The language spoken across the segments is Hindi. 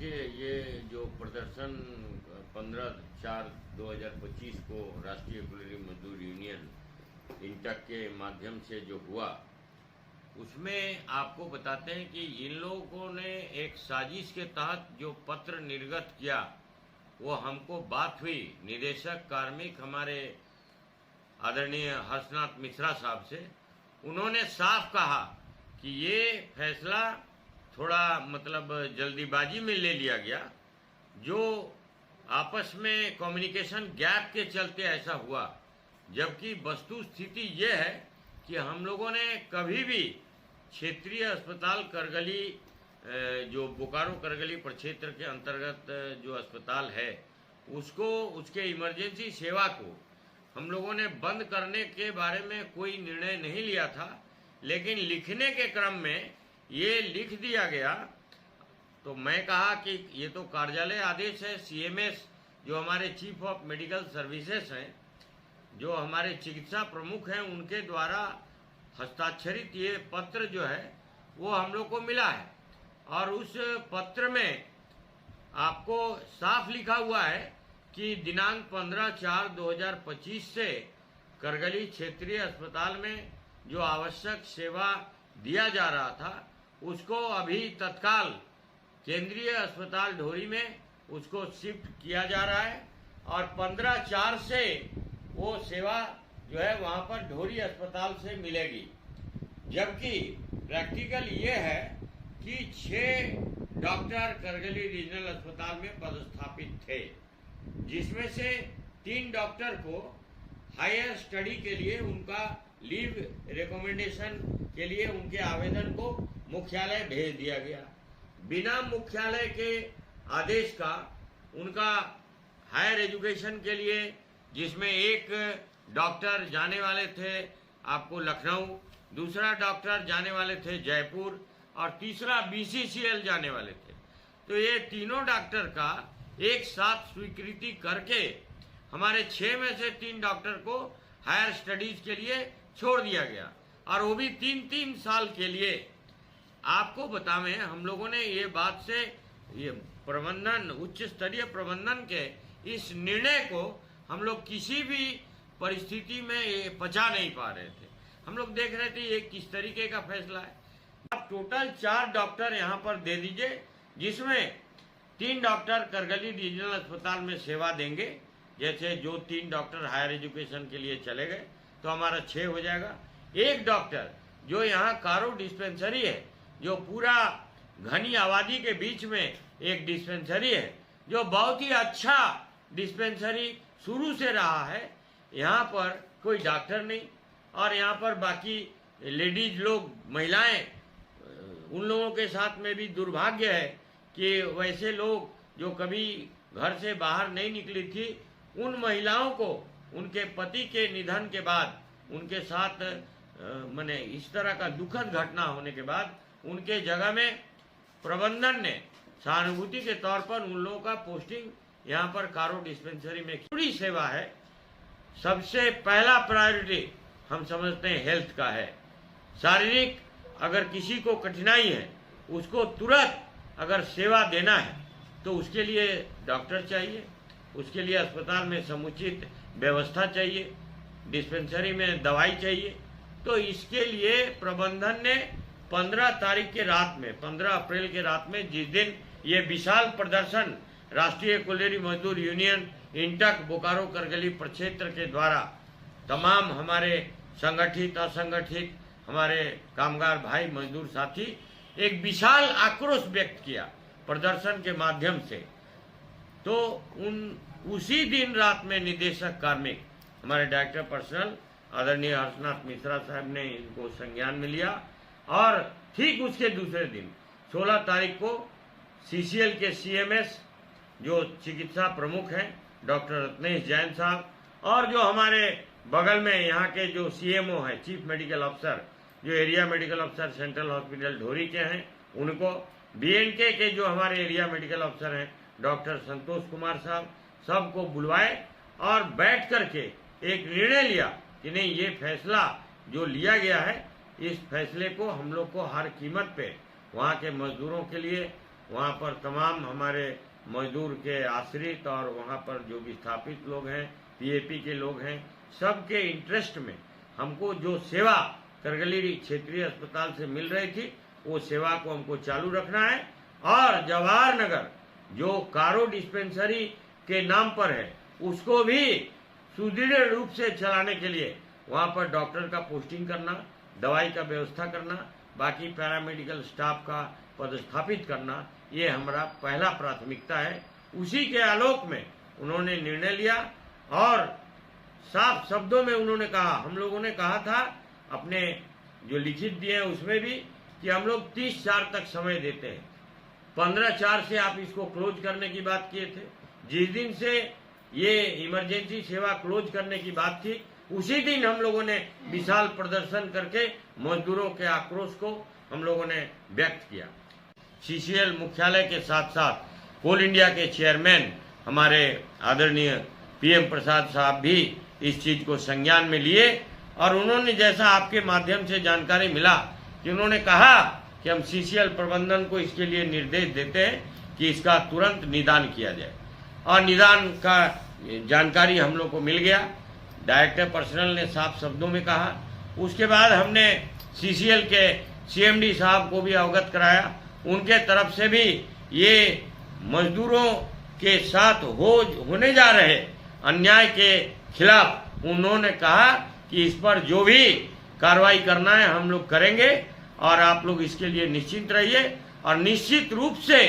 देखिए, ये जो प्रदर्शन 15/4/2025 को राष्ट्रीय कुलीन मजदूर यूनियन इंटक के माध्यम से जो हुआ, उसमें आपको बताते हैं कि इन लोगों ने एक साजिश के तहत जो पत्र निर्गत किया, वो हमको बात हुई निदेशक कार्मिक हमारे आदरणीय हर्षनाथ मिश्रा साहब से। उन्होंने साफ कहा कि ये फैसला थोड़ा मतलब जल्दीबाजी में ले लिया गया, जो आपस में कम्युनिकेशन गैप के चलते ऐसा हुआ, जबकि वस्तु स्थिति ये है कि हम लोगों ने कभी भी क्षेत्रीय अस्पताल करगली, जो बोकारो करगली प्रक्षेत्र के अंतर्गत जो अस्पताल है, उसको, उसके इमरजेंसी सेवा को हम लोगों ने बंद करने के बारे में कोई निर्णय नहीं लिया था। लेकिन लिखने के क्रम में ये लिख दिया गया, तो मैं कहा कि ये तो कार्यालय आदेश है, सीएमएस जो हमारे चीफ ऑफ मेडिकल सर्विसेज हैं, जो हमारे चिकित्सा प्रमुख हैं, उनके द्वारा हस्ताक्षरित ये पत्र जो है वो हम लोग को मिला है। और उस पत्र में आपको साफ लिखा हुआ है कि दिनांक 15/4/2025 से करगली क्षेत्रीय अस्पताल में जो आवश्यक सेवा दिया जा रहा था, उसको अभी तत्काल केंद्रीय अस्पताल ढोरी में उसको शिफ्ट किया जा रहा है, और 15/4 से वो सेवा जो है वहां पर ढोरी अस्पताल से मिलेगी। जबकि प्रैक्टिकल ये है कि 6 डॉक्टर करगली रीजनल अस्पताल में पदस्थापित थे, जिसमें से 3 डॉक्टर को हायर स्टडी के लिए उनका लीव रिकमेंडेशन के लिए उनके आवेदन को मुख्यालय भेज दिया गया। बिना मुख्यालय के आदेश का उनका हायर एजुकेशन के लिए, जिसमें एक डॉक्टर जाने वाले थे आपको लखनऊ, दूसरा डॉक्टर जाने वाले थे जयपुर, और तीसरा बीसीसीएल जाने वाले थे। तो ये तीनों डॉक्टर का एक साथ स्वीकृति करके हमारे 6 में से 3 डॉक्टर को हायर स्टडीज के लिए छोड़ दिया गया, और वो भी 3-3 साल के लिए। आपको बतावें, हम लोगों ने ये बात से, ये प्रबंधन, उच्च स्तरीय प्रबंधन के इस निर्णय को हम लोग किसी भी परिस्थिति में ये पचा नहीं पा रहे थे। हम लोग देख रहे थे ये किस तरीके का फैसला है। आप टोटल 4 डॉक्टर यहाँ पर दे दीजिए, जिसमें 3 डॉक्टर करगली रीजनल अस्पताल में सेवा देंगे। जैसे जो 3 डॉक्टर हायर एजुकेशन के लिए चले गए तो हमारा 6 हो जाएगा। एक डॉक्टर जो यहाँ कारो डिस्पेंसरी है, जो पूरा घनी आबादी के बीच में एक डिस्पेंसरी है, जो बहुत ही अच्छा डिस्पेंसरी शुरू से रहा है। यहाँ पर कोई डॉक्टर नहीं, और यहाँ पर बाकी लेडीज लोग, महिलाएं, उन लोगों के साथ में भी दुर्भाग्य है कि वैसे लोग जो कभी घर से बाहर नहीं निकली थी, उन महिलाओं को उनके पति के निधन के बाद, उनके साथ माने इस तरह का दुखद घटना होने के बाद, उनके जगह में प्रबंधन ने सहानुभूति के तौर पर उन लोगों का पोस्टिंग यहाँ पर कारो डिस्पेंसरी में पूरी सेवा है। सबसे पहला प्रायोरिटी हम समझते हैं हेल्थ का है। शारीरिक अगर किसी को कठिनाई है, उसको तुरंत अगर सेवा देना है तो उसके लिए डॉक्टर चाहिए, उसके लिए अस्पताल में समुचित व्यवस्था चाहिए, डिस्पेंसरी में दवाई चाहिए। तो इसके लिए प्रबंधन ने 15 तारीख के रात में, 15 अप्रैल के रात में, जिस दिन ये विशाल प्रदर्शन राष्ट्रीय कुलीन मजदूर यूनियन इंटक बोकारो करगली प्रक्षेत्र के द्वारा तमाम हमारे संगठित असंगठित हमारे कामगार भाई मजदूर साथी एक विशाल आक्रोश व्यक्त किया प्रदर्शन के माध्यम से, तो उसी दिन रात में निदेशक कार्मिक हमारे डायरेक्टर पर्सनल आदरणीय हर्षनाथ मिश्रा साहब ने इनको संज्ञान में लिया, और ठीक उसके दूसरे दिन 16 तारीख को सीसीएल के सीएमएस जो चिकित्सा प्रमुख हैं डॉक्टर रत्नेश जैन साहब, और जो हमारे बगल में यहाँ के जो सीएमओ हैं, चीफ मेडिकल अफसर, जो एरिया मेडिकल अफसर सेंट्रल हॉस्पिटल ढोरी के हैं, उनको, बीएनके के जो हमारे एरिया मेडिकल अफसर हैं डॉक्टर संतोष कुमार साहब, सबको बुलवाए और बैठ करके एक निर्णय लिया कि नहीं, ये फैसला जो लिया गया है, इस फैसले को हम लोग को हर कीमत पे वहाँ के मजदूरों के लिए, वहाँ पर तमाम हमारे मजदूर के आश्रित और वहाँ पर जो विस्थापित लोग हैं, पीएपी के लोग हैं, सबके इंटरेस्ट में हमको जो सेवा करगली क्षेत्रीय अस्पताल से मिल रही थी वो सेवा को हमको चालू रखना है। और जवाहर नगर जो कारो डिस्पेंसरी के नाम पर है उसको भी सुदृढ़ रूप से चलाने के लिए वहाँ पर डॉक्टर का पोस्टिंग करना, दवाई का व्यवस्था करना, बाकी पैरामेडिकल स्टाफ का पदस्थापित करना, ये हमारा पहला प्राथमिकता है। उसी के आलोक में उन्होंने निर्णय लिया और साफ शब्दों में उन्होंने कहा, हम लोगों ने कहा था अपने जो लिखित दिए हैं उसमें भी कि हम लोग 30/4 तक समय देते हैं। 15/4 से आप इसको क्लोज करने की बात किए थे। जिस दिन से ये इमरजेंसी सेवा क्लोज करने की बात थी उसी दिन हम लोगों ने विशाल प्रदर्शन करके मजदूरों के आक्रोश को हम लोगों ने व्यक्त किया। सीसीएल मुख्यालय के साथ साथ कोल इंडिया के चेयरमैन हमारे आदरणीय पीएम प्रसाद साहब भी इस चीज को संज्ञान में लिए और उन्होंने, जैसा आपके माध्यम से जानकारी मिला, कि उन्होंने कहा कि हम सीसीएल प्रबंधन को इसके लिए निर्देश देते हैं कि इसका तुरंत निदान किया जाए। और निदान का जानकारी हम लोग को मिल गया। डायरेक्टर पर्सनल ने साफ शब्दों में कहा। उसके बाद हमने सीसीएल के सीएमडी साहब को भी अवगत कराया। उनके तरफ से भी ये मजदूरों के साथ होने जा रहे अन्याय के खिलाफ उन्होंने कहा कि इस पर जो भी कार्रवाई करना है हम लोग करेंगे और आप लोग इसके लिए निश्चिंत रहिए। और निश्चित रूप से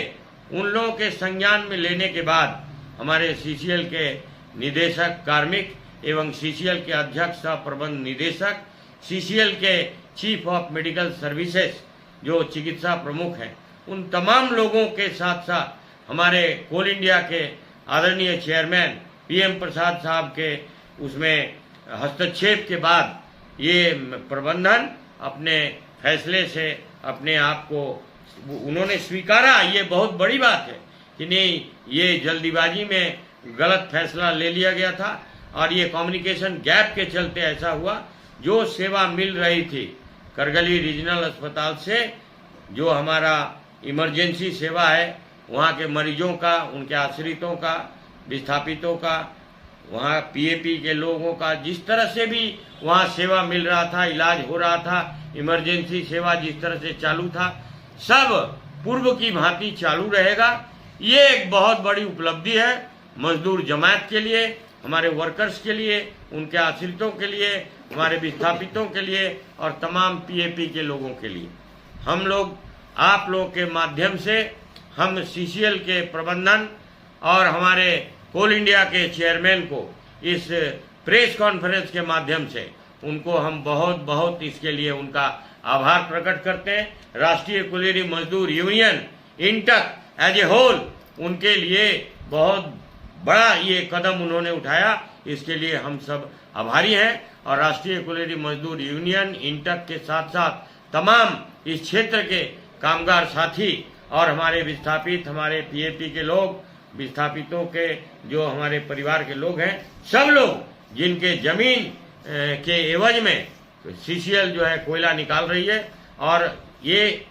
उन लोगों के संज्ञान में लेने के बाद हमारे सीसीएल के निदेशक कार्मिक एवं सीसीएल के अध्यक्ष सह प्रबंध निदेशक, सीसीएल के चीफ ऑफ मेडिकल सर्विसेज जो चिकित्सा प्रमुख हैं, उन तमाम लोगों के साथ साथ हमारे कोल इंडिया के आदरणीय चेयरमैन पीएम प्रसाद साहब के उसमें हस्तक्षेप के बाद ये प्रबंधन अपने फैसले से अपने आप को उन्होंने स्वीकारा। ये बहुत बड़ी बात है कि नहीं, ये जल्दीबाजी में गलत फैसला ले लिया गया था और ये कम्युनिकेशन गैप के चलते ऐसा हुआ। जो सेवा मिल रही थी करगली रीजनल अस्पताल से, जो हमारा इमरजेंसी सेवा है, वहाँ के मरीजों का, उनके आश्रितों का, विस्थापितों का, वहाँ पीएपी के लोगों का, जिस तरह से भी वहाँ सेवा मिल रहा था, इलाज हो रहा था, इमरजेंसी सेवा जिस तरह से चालू था, सब पूर्व की भांति चालू रहेगा। ये एक बहुत बड़ी उपलब्धि है मजदूर जमात के लिए, हमारे वर्कर्स के लिए, उनके आश्रितों के लिए, हमारे विस्थापितों के लिए और तमाम पीएपी के लोगों के लिए। हम लोग आप लोगों के माध्यम से हम सीसीएल के प्रबंधन और हमारे कोल इंडिया के चेयरमैन को इस प्रेस कॉन्फ्रेंस के माध्यम से उनको हम बहुत बहुत इसके लिए उनका आभार प्रकट करते हैं। राष्ट्रीय कुलीन मजदूर union INTUC as a whole उनके लिए बहुत बड़ा ये कदम उन्होंने उठाया, इसके लिए हम सब आभारी हैं। और राष्ट्रीय कुलीन मजदूर यूनियन इंटक के साथ साथ तमाम इस क्षेत्र के कामगार साथी और हमारे विस्थापित, हमारे पीएपी के लोग, विस्थापितों के जो हमारे परिवार के लोग हैं, सब लोग जिनके जमीन के एवज में सीसीएल जो है कोयला निकाल रही है और ये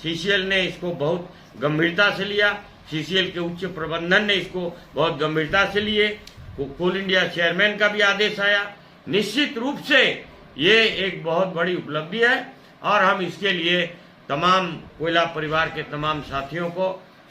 सीसीएल ने इसको बहुत गंभीरता से लिया। सीसीएल के उच्च प्रबंधन ने इसको बहुत गंभीरता से लिए। कोल इंडिया चेयरमैन का भी आदेश आया। निश्चित रूप से ये एक बहुत बड़ी उपलब्धि है और हम इसके लिए तमाम कोयला परिवार के तमाम साथियों को,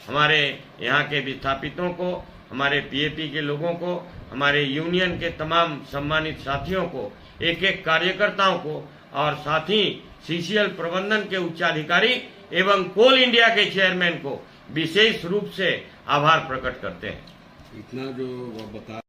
हमारे यहाँ के विस्थापितों को, हमारे पीएपी के लोगों को, हमारे यूनियन के तमाम सम्मानित साथियों को, एक एक कार्यकर्ताओं को और साथ ही सीसीएल प्रबंधन के उच्चाधिकारी एवं कोल इंडिया के चेयरमैन को विशेष रूप से आभार प्रकट करते हैं। इतना जो बता